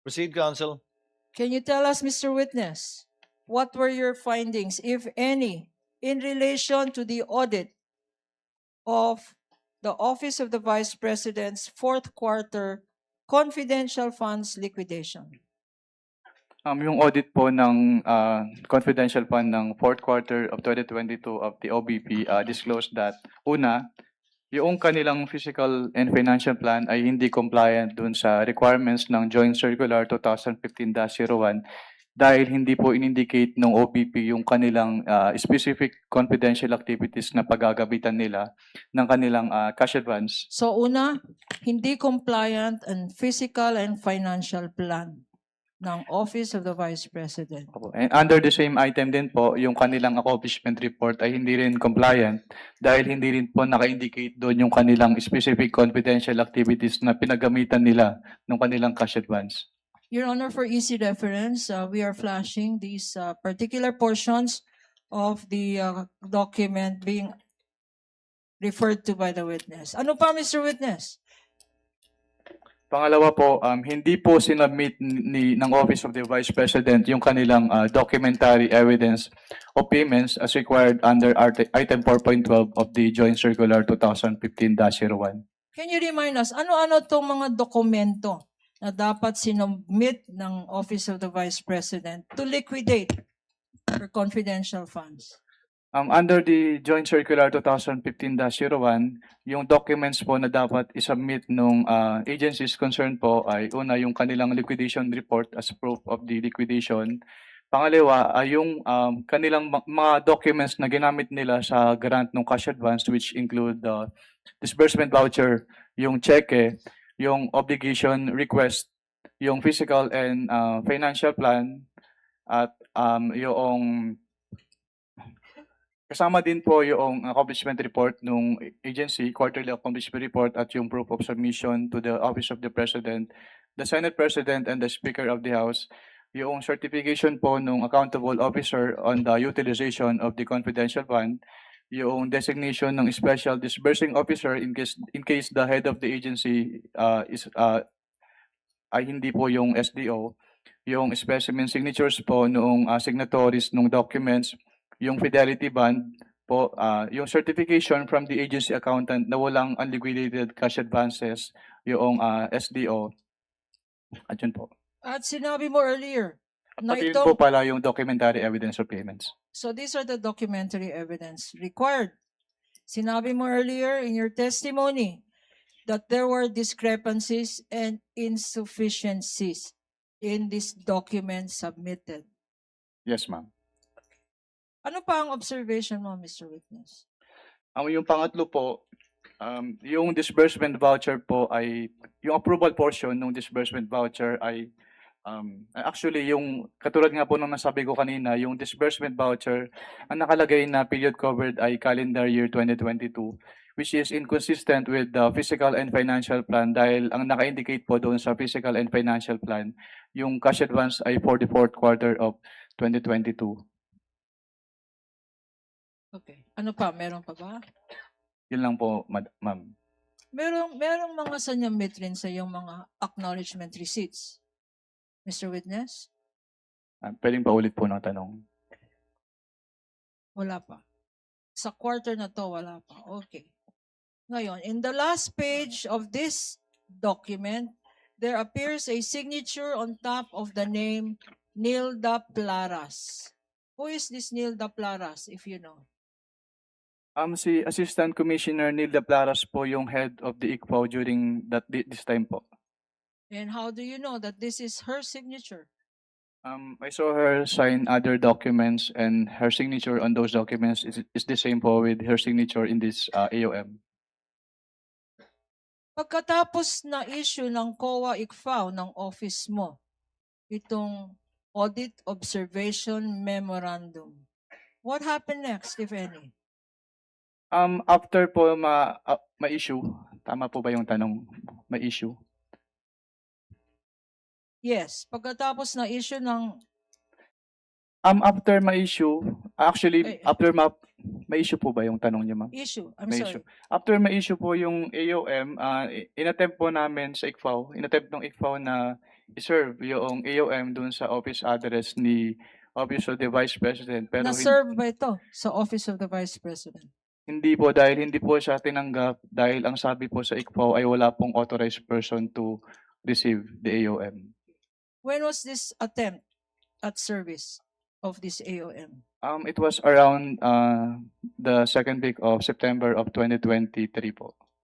Proceed, counsel. Can you tell us, Mr. Witness, what were your findings, if any, in relation to the audit of the Office of the Vice President's fourth quarter confidential funds liquidation? Yung audit po ng confidential fund ng fourth quarter of 2022 of the OBP disclosed that una, yung kanilang physical and financial plan ay hindi compliant dun sa requirements ng Joint Circular 2015-01 dahil hindi po in-indicate ng OBP yung kanilang specific confidential activities na paggagabitan nila ng kanilang cash advance. So una, hindi compliant ang physical and financial plan ng Office of the Vice President. Opo. And under the same item din po, yung kanilang accomplishment report ay hindi rin compliant dahil hindi rin po naka-indicate doon yung kanilang specific confidential activities na pinagamitan nila ng kanilang cash advance. Your Honor, for easy reference, we are flashing these particular portions of the document being referred to by the witness. Ano pa, Mr. Witness? Pangalawa po, hindi po sinubmit ng Office of the Vice President yung kanilang documentary evidence of payments as required under item 4.12 of the Joint Circular 2015-01. Can you remind us, ano-ano itong mga dokumento na dapat sinubmit ng Office of the Vice President to liquidate for confidential funds? Under the Joint Circular 2015-01, yung documents po na dapat isubmit ng agencies concerned po ay una yung kanilang liquidation report as proof of the liquidation. Pangalawa ay yung kanilang mga documents na ginamit nila sa grant ng cash advance which include the disbursement voucher, yung cheque, yung obligation request, yung physical and financial plan, at yung kasama din po yung accomplishment report ng agency, quarterly accomplishment report at yung proof of submission to the Office of the President, the Senate President and the Speaker of the House, yung certification po ng accountable officer on the utilization of the confidential fund, yung designation ng special disbursing officer in case the head of the agency ay hindi po yung SDO, yung specimen signatures po noong signatories ng documents, yung fidelity bond po, yung certification from the agency accountant na walang unliquidated cash advances, yung SDO. At yun po. At sinabi mo earlier, At na pati yun ito, po pala yung documentary evidence of payments. so these are the documentary evidence required. Sinabi mo earlier in your testimony that there were discrepancies and insufficiencies in this document submitted. Yes, ma'am. Ano pa ang observation mo, Mr. Witness? Yung pangatlo po, yung disbursement voucher po ay, yung approval portion ng disbursement voucher ay, actually yung, katulad nga po nung nasabi ko kanina, yung disbursement voucher, ang nakalagay na period covered ay calendar year 2022, which is inconsistent with the physical and financial plan dahil ang naka-indicate po doon sa physical and financial plan, yung cash advance ay for the fourth quarter of 2022. Okay. Ano pa? Meron pa ba? Yun lang po, ma'am. Merong mga sanyamit rin sa iyong mga acknowledgement receipts. Mr. Witness? Pwedeng pa ulit po ng tanong. Wala pa. Sa quarter na to, wala pa. Okay. Ngayon, in the last page of this document, there appears a signature on top of the name Nilda Plaras. Who is this Nilda Plaras, if you know? Si Assistant Commissioner Nilda Plaras po yung head of the ICFO during this time po. And how do you know that this is her signature? I saw her sign other documents and her signature on those documents is the same po with her signature in this AOM. Pagkatapos na issue ng COA ICFAO ng office mo, itong Audit Observation Memorandum, what happened next, if any? After po ma-issue, tama po ba yung tanong? Ma-issue? Yes, pagkatapos na issue ng After ma-issue, actually, Eh, after ma-issue po ba yung tanong niyo, ma'am? issue, I'm May sorry. issue. After ma-issue po yung AOM, inattempt po namin sa ICFAO, inattempt ng ICFAO na iserve yung AOM dun sa office address ni Office of the Vice President pero Na-serve ba ito sa Office of the Vice President? hindi po dahil hindi po siya tinanggap dahil ang sabi po sa ICPO ay wala pong authorized person to receive the AOM. When was this attempt at service of this AOM? It was around the second week of September of 2023 po.